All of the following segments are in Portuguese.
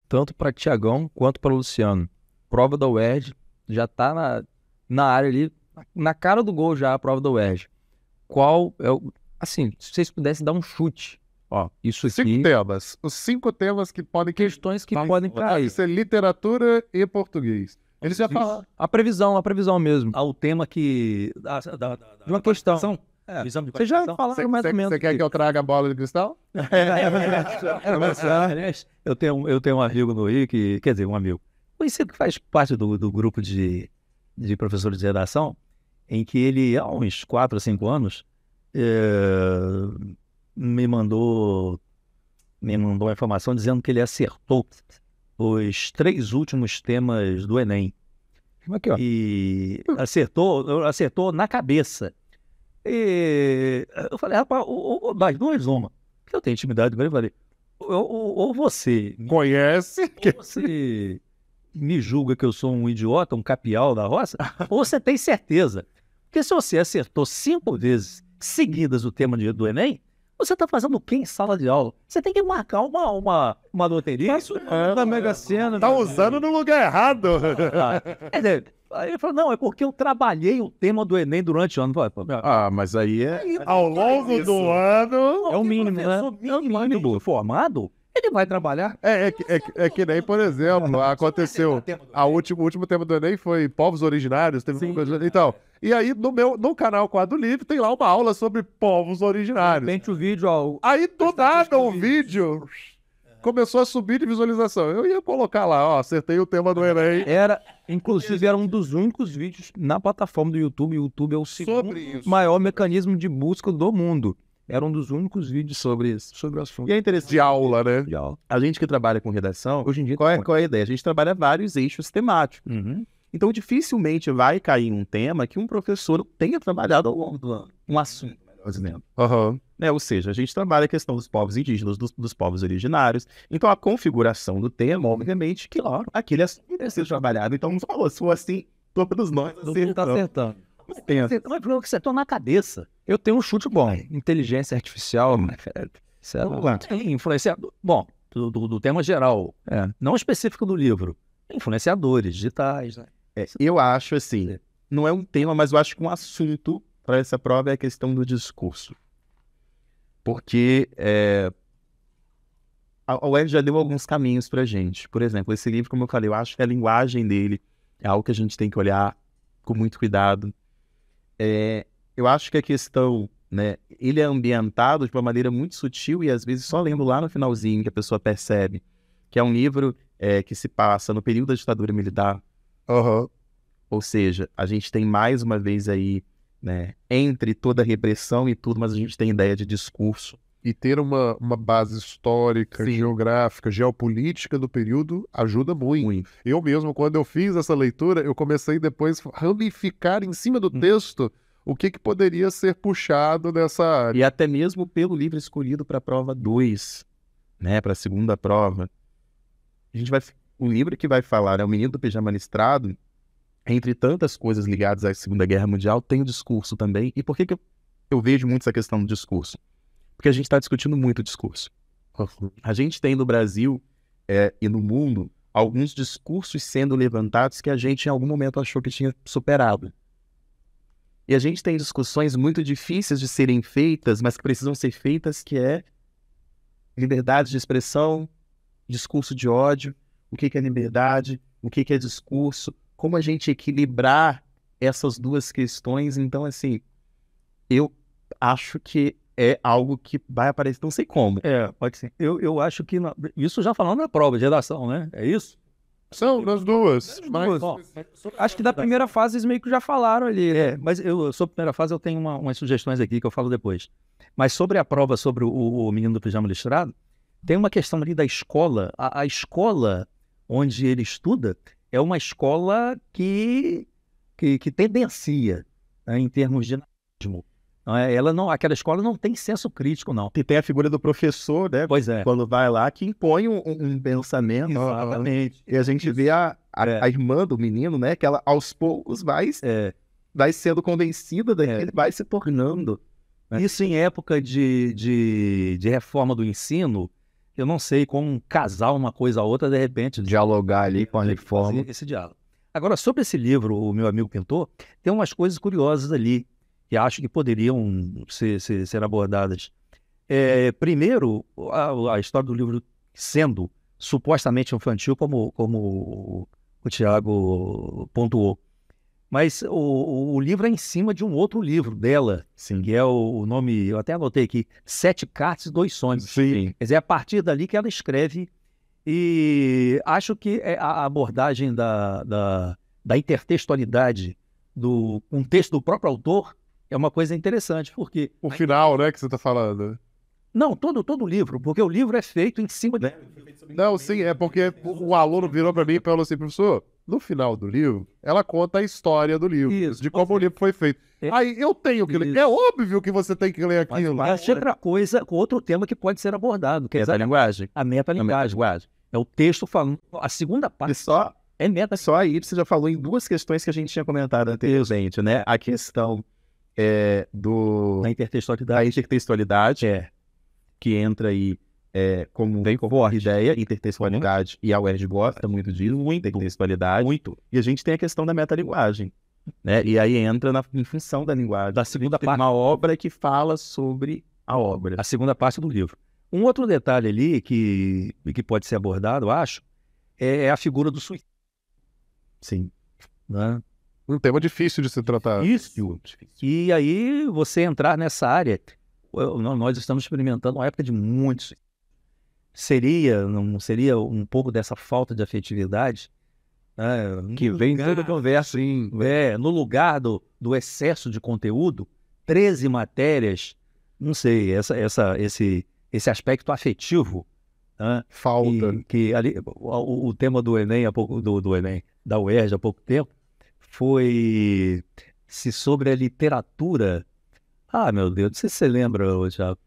tanto para Tiagão quanto para Luciano. Prova da UERJ, já tá na área ali, na cara do gol já a prova da UERJ. Qual é o... Assim, se vocês pudessem dar um chute, ó, isso Cinco aqui, temas. Os 5 temas que podem... questões que podem cair. Isso é literatura e português. Eles já falaram. A previsão mesmo. Ao tema que... De uma questão. Exame de Vocês já qualificação? falaram mais ou menos. Você quer que eu traga a bola de cristal? Aliás, eu tenho um amigo no Rio que, quer dizer, um amigo conhecido que faz parte do grupo de professores de redação, em que ele, há uns 4 ou 5 anos, me mandou uma informação dizendo que ele acertou os 3 últimos temas do Enem. Aqui, ó. E acertou na cabeça. E eu falei, rapaz, das duas, uma. Porque eu tenho intimidade com ele, eu falei, ou você me julga que eu sou um idiota, um capial da roça, ou você tem certeza. Porque se você acertou 5 vezes seguidas o tema do Enem, você está fazendo o quê em sala de aula? Você tem que marcar uma loteria. Da Mega Sena. Tá usando no lugar errado. Aí ele falou, não, é porque eu trabalhei o tema do Enem durante o ano. Mas aí é... Ao longo do ano... É o mínimo, né? É o mínimo. Formado, ele vai trabalhar. É que nem, por exemplo, aconteceu... O último tema do Enem foi povos originários. Teve uma coisa, então, e aí, no canal Quadro Livre, tem lá uma aula sobre povos originários. De repente o vídeo, ó. Aí, do nada, o vídeo começou a subir de visualização. Eu ia colocar lá, ó, acertei o tema do Enem. Inclusive, era um dos únicos vídeos na plataforma do YouTube. O YouTube é o segundo Sobre isso. maior mecanismo de busca do mundo. Era um dos únicos vídeos sobre isso, sobre o assunto. E é interessante. De aula, né? De aula. A gente que trabalha com redação, Hoje em dia, qual é a ideia? A gente trabalha vários eixos temáticos. Então, dificilmente vai cair um tema que um professor não tenha trabalhado ao longo do ano. Um assunto, melhor dizendo. Ou seja, a gente trabalha a questão dos povos indígenas, dos povos originários. Então, a configuração do tema, obviamente, que aquele assunto deve ser trabalhado. Então, se for assim, todos nós tá acertando. Mas falou que acertou na cabeça. Eu tenho um chute bom. Inteligência artificial, influenciador. Bom, do tema geral, não específico do livro. Influenciadores digitais, né? Eu acho assim, não é um tema, mas eu acho que um assunto para essa prova é a questão do discurso. Porque a UERJ já deu alguns caminhos para a gente. Por exemplo, esse livro, como eu falei, eu acho que a linguagem dele é algo que a gente tem que olhar com muito cuidado. Eu acho que a questão, né, ele é ambientado de uma maneira muito sutil e às vezes só lendo lá no finalzinho que a pessoa percebe que é um livro que se passa no período da ditadura militar. Ou seja, a gente tem mais uma vez aí, né, entre toda a repressão e tudo, mas a gente tem ideia de discurso. E ter uma base histórica, geográfica, geopolítica do período ajuda muito. Eu mesmo, quando eu fiz essa leitura, eu comecei depois a ramificar em cima do texto o que poderia ser puxado nessa área. E até mesmo pelo livro escolhido para a prova 2, né, para a segunda prova. O livro que vai falar, O Menino do Pijama Listrado, entre tantas coisas ligadas à Segunda Guerra Mundial, tem o discurso também. E por que eu vejo muito essa questão do discurso? Porque a gente está discutindo muito o discurso. A gente tem no Brasil e no mundo alguns discursos sendo levantados que a gente em algum momento achou que tinha superado. E a gente tem discussões muito difíceis de serem feitas, mas que precisam ser feitas, que é liberdade de expressão, discurso de ódio, o que é liberdade, o que é discurso, como a gente equilibrar essas duas questões. Então, assim, eu acho que é algo que vai aparecer, não sei como. Pode ser. Eu acho que... Isso já falando na prova de redação, né? É isso? São nas duas. Acho que da primeira fase eles meio que já falaram ali. Mas sobre a primeira fase eu tenho umas sugestões aqui que eu falo depois. Mas sobre a prova, sobre o Menino do Pijama Listrado, tem uma questão ali da escola. A escola onde ele estuda é uma escola que tendencia, né, em termos de nazismo. Aquela escola não tem senso crítico, não. E tem a figura do professor, né? Pois é. Quando vai lá, que impõe um pensamento. Exatamente. E a gente vê a irmã do menino, né? Que ela, aos poucos, vai sendo convencida daquilo, vai se tornando. Isso em época de reforma do ensino, eu não sei como casar uma coisa a outra, de repente. Dialogar ali com a reforma. Esse diálogo. Agora, sobre esse livro, O Meu Amigo Pintor, tem umas coisas curiosas ali, que acho que poderiam ser abordadas. Primeiro, a história do livro sendo supostamente infantil, como o Tiago pontuou. Mas o livro é em cima de um outro livro dela, Sim. Que é o nome, eu até anotei aqui, 7 Cartas e 2 Sonhos. Sim. Quer dizer, é a partir dali que ela escreve, e acho que a abordagem da intertextualidade do contexto do próprio autor é uma coisa interessante, porque... O final, né, que você está falando. Não, todo o livro, porque o livro é feito em cima de... Não, sim, é porque o aluno virou para mim e falou assim, professor, no final do livro, ela conta a história do livro, Isso, de como o livro foi feito. Aí eu tenho que ler. Isso. É óbvio que você tem que ler aquilo. Mas outra coisa, outro tema que pode ser abordado, que é Metalinguagem. a metalinguagem. É o texto falando, a segunda parte é meta. Só aí você já falou em 2 questões que a gente tinha comentado anteriormente, né? A questão Da intertextualidade. da intertextualidade, que entra aí como forte ideia, intertextualidade, e a UERJ gosta muito disso, intertextualidade. Muito. E a gente tem a questão da metalinguagem, né? E aí entra em função da linguagem. Da segunda Tem parte. uma obra que fala sobre a obra. A segunda parte do livro. Um outro detalhe ali que pode ser abordado, acho, é a figura do suicídio. Sim. Né? Um tema difícil de se tratar. Isso. E aí você entrar nessa área, nós estamos experimentando uma época de muitos. Não seria um pouco dessa falta de afetividade, né? Que vem toda a conversa. Sim, no lugar do excesso de conteúdo, 13 matérias, não sei, esse aspecto afetivo, né? Falta. Que ali, o tema do Enem, do Enem, da UERJ há pouco tempo, foi sobre a literatura. Ah, meu Deus, não sei se você lembra, Thiago,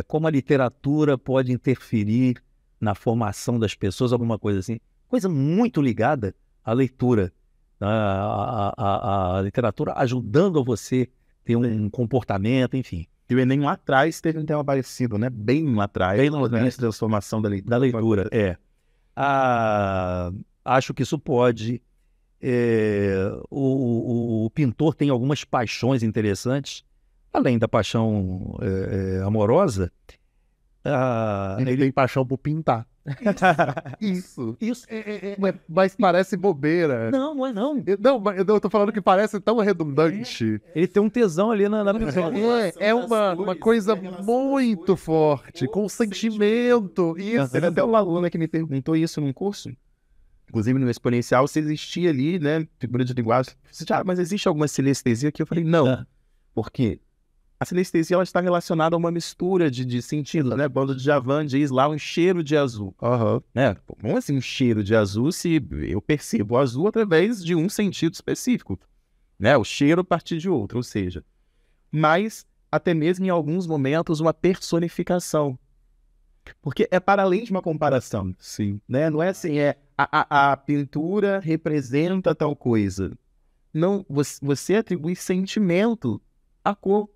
como a literatura pode interferir na formação das pessoas, alguma coisa assim. Coisa muito ligada à leitura. A literatura ajudando você a ter um comportamento, enfim. E o Enem lá atrás teve um tema parecido, né? Bem lá atrás. Bem lá atrás. Transformação da leitura. Da leitura, acho que isso pode. O pintor tem algumas paixões interessantes, além da paixão amorosa. Ele tem paixão por pintar. Isso. Mas parece bobeira. Não, não é não. Eu tô falando que parece tão redundante. Ele tem um tesão ali na pessoa. É uma coisa muito forte, com sentimento. Isso. Teve até uma aluna que me perguntou isso num curso, inclusive no exponencial, se existia ali, né, figura de linguagem. Mas existe alguma sinestesia aqui? Eu falei, não. Por quê? A sinestesia ela está relacionada a uma mistura de sentidos, né? Bando de Javan diz lá um cheiro de azul. Né? Como assim um cheiro de azul se eu percebo o azul através de um sentido específico? Né? O cheiro a partir de outro, ou seja, mas até mesmo em alguns momentos uma personificação. Porque é para além de uma comparação. Sim. Né? Não é assim, a pintura representa tal coisa. Não, você atribui sentimento à cor.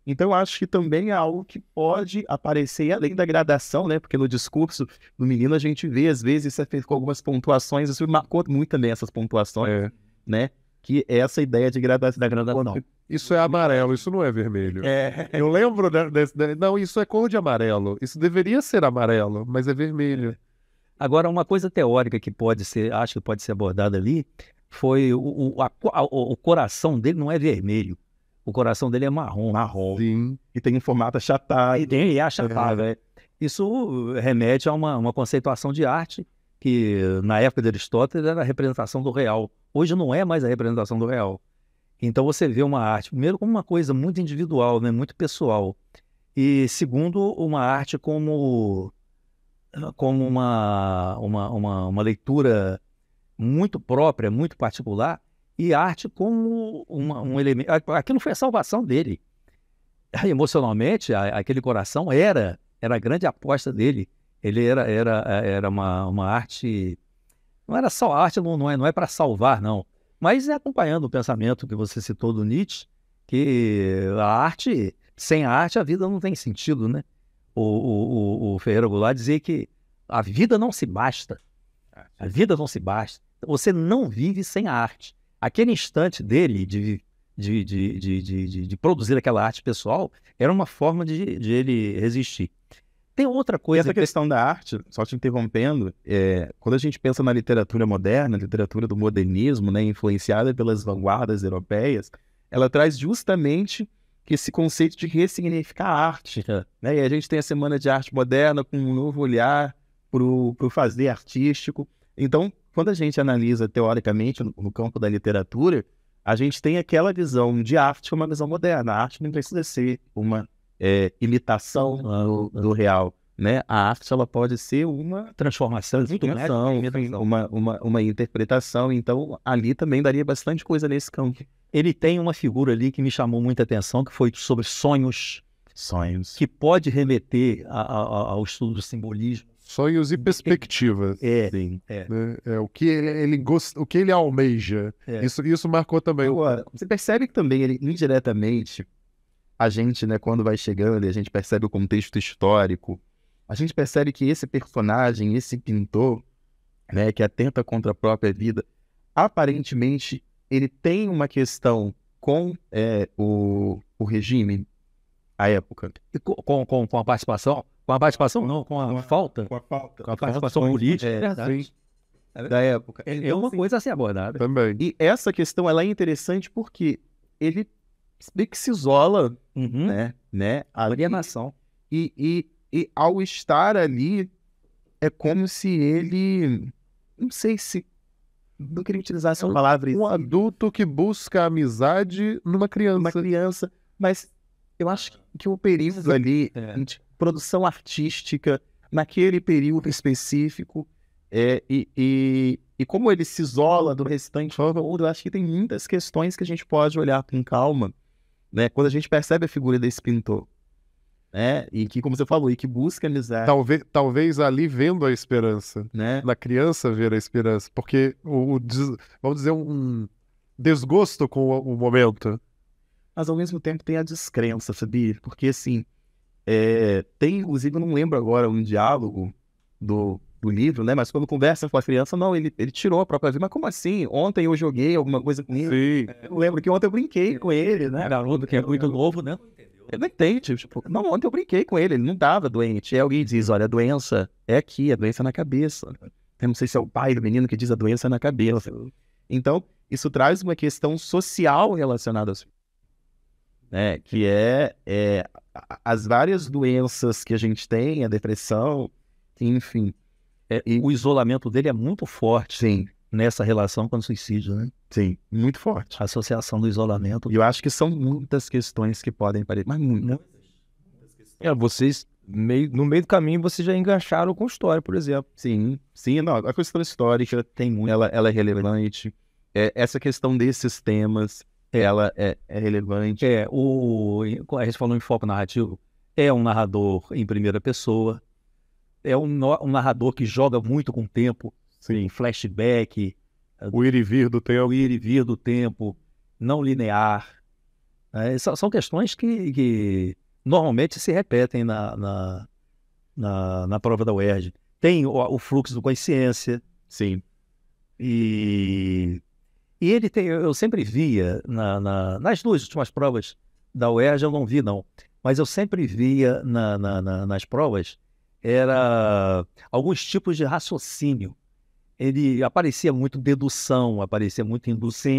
Então, eu acho que também é algo que pode aparecer além da gradação, né? Porque no discurso do menino a gente vê, às vezes, isso é feito com algumas pontuações, isso marcou muito também essas pontuações, né? Que é essa ideia de da gradação. Isso é amarelo, isso não é vermelho. Eu lembro não, isso é cor de amarelo. Isso deveria ser amarelo, mas é vermelho. Agora, uma coisa teórica que acho que pode ser abordada ali, foi o coração dele não é vermelho. O coração dele é marrom. Sim. E tem um formato achatado. E é achatado, Isso remete a uma conceituação de arte que, na época de Aristóteles, era a representação do real. Hoje não é mais a representação do real. Então você vê uma arte, primeiro, como uma coisa muito individual, né? Muito pessoal. E, segundo, uma arte como uma leitura muito própria, muito particular, e arte como um elemento. Aquilo foi a salvação dele. Emocionalmente, aquele coração era a grande aposta dele. Ele era uma arte. Não era só arte, não é para salvar, não. Mas acompanhando o pensamento que você citou do Nietzsche, que sem a arte a vida não tem sentido, né? o Ferreira Goulart dizia que a vida não se basta. A vida não se basta. Você não vive sem a arte. Aquele instante dele de produzir aquela arte pessoal era uma forma de ele resistir. Tem outra coisa... Essa questão da arte, só te interrompendo, quando a gente pensa na literatura moderna, literatura do modernismo, né, influenciada pelas vanguardas europeias, ela traz justamente esse conceito de ressignificar a arte. Né? E a gente tem a Semana de Arte Moderna com um novo olhar para o fazer artístico. Então, quando a gente analisa teoricamente no campo da literatura, a gente tem aquela visão de arte como uma visão moderna. A arte não precisa ser uma imitação do real, né? A arte ela pode ser uma transformação, uma interpretação. Então, ali também daria bastante coisa nesse campo. Ele tem uma figura ali que me chamou muita atenção, que foi sobre sonhos. Sonhos. Que pode remeter ao estudo do simbolismo. Sonhos e perspectivas. Sim. Né? O que ele gosta, o que ele almeja. Isso marcou também. Agora, você percebe que também ele, indiretamente, a gente, né, quando vai chegando e a gente percebe o contexto histórico, a gente percebe que esse personagem, esse pintor, né, que atenta contra a própria vida, aparentemente ele tem uma questão com o regime, à época. Com a participação? Com a participação não, com a falta. Com a falta. Com a participação política, é verdade. Da época. É uma coisa a ser abordada. Também. E essa questão ela é interessante porque ele meio que se isola, né? Alienação. E ao estar ali, é como se ele... Não sei se... Não queria utilizar essa palavra. Um adulto que busca amizade numa criança. Uma criança. Mas eu acho que o período ali... produção artística naquele período específico e como ele se isola do restante, eu acho que tem muitas questões que a gente pode olhar com calma, né, quando a gente percebe a figura desse pintor, né, e que, como você falou, e que busca amizade. Talvez ali vendo a esperança, né, na criança ver a esperança, porque vamos dizer, um desgosto com o momento. Mas ao mesmo tempo tem a descrença, sabia? Porque assim, tem, inclusive, eu não lembro agora um diálogo do livro, né? Mas quando conversa com a criança, não, ele tirou a própria vida. Mas como assim? Ontem eu joguei alguma coisa com ele. Sim. Eu lembro que ontem eu brinquei com ele, né? Garoto que é muito novo, né? Ele não entende. Tipo, não, ontem eu brinquei com ele não estava doente. E alguém diz, olha, a doença é aqui, a doença é na cabeça. Eu não sei se é o pai do menino que diz a doença é na cabeça. Então, isso traz uma questão social relacionada a isso. Né? Que as várias doenças que a gente tem, a depressão, enfim. O isolamento dele é muito forte. Sim. Nessa relação com o suicídio, né? Sim, muito forte. A associação do isolamento. E eu acho que são muitas questões que podem aparecer, mas muitas. Vocês, no meio do caminho, vocês já engancharam com história, por exemplo. Sim, não, a questão histórica tem muito, ela é relevante. Essa questão desses temas, ela é relevante. A gente falou em foco narrativo, é um narrador em primeira pessoa, é um narrador que joga muito com o tempo, sim, flashback, o ir e vir do tempo, não linear. São questões que normalmente se repetem na prova da UERJ. Tem o fluxo do consciência. Sim. E ele tem, eu sempre via, nas duas últimas provas da UERJ, eu não vi não, mas eu sempre via nas provas, era alguns tipos de raciocínio. Ele aparecia muito dedução, aparecia muito indução,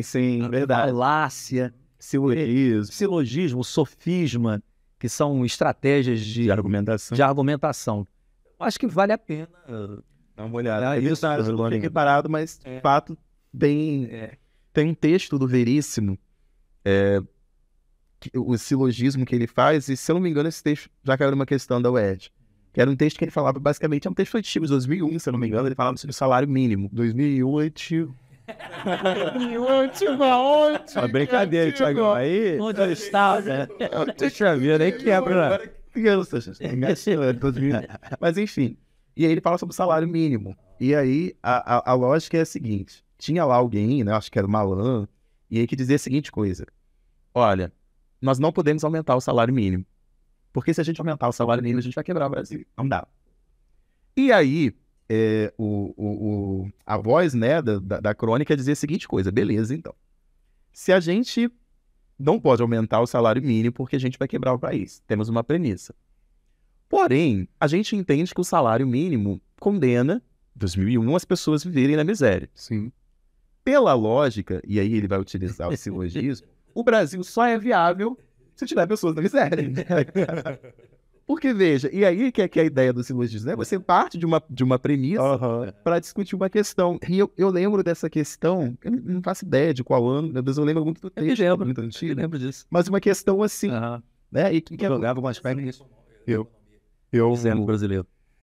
sim, verdade. Falácia, silogismo, sofisma, que são estratégias de argumentação. Acho que vale a pena dar uma olhada. Eu não fiquei preparado, mas de fato tem um texto do Veríssimo, o silogismo que ele faz, e se eu não me engano esse texto já caiu numa questão da UERJ. Que era um texto que ele falava, basicamente, é um texto antigo, de 2001, se eu não me engano, ele falava sobre o salário mínimo. 2008... Uma brincadeira, Thiago. Aí... Onde eu estava? Deixa eu ver, nem quebra. Mas, enfim. E aí ele fala sobre o salário mínimo. E aí, a lógica é a seguinte. Tinha lá alguém, né, acho que era o Malan, e aí que dizia a seguinte coisa. Olha, nós não podemos aumentar o salário mínimo. Porque se a gente aumentar o salário mínimo, a gente vai quebrar o Brasil. Não dá. E aí, a voz, né, da crônica dizia a seguinte coisa: beleza, então. Se a gente não pode aumentar o salário mínimo porque a gente vai quebrar o país, temos uma premissa. Porém, a gente entende que o salário mínimo condena, em 2001, as pessoas viverem na miséria. Sim. Pela lógica, e aí ele vai utilizar o silogismo, o Brasil só é viável se tiver pessoas na miséria. Porque, veja, e aí que é a ideia do silogismo, né? Você parte de uma premissa para discutir uma questão. E eu lembro dessa questão, eu não faço ideia de qual ano, meu Deus, eu lembro muito do texto. Eu lembro disso. Mas uma questão assim, né? E que jogava com as pernas Eu brasileiro.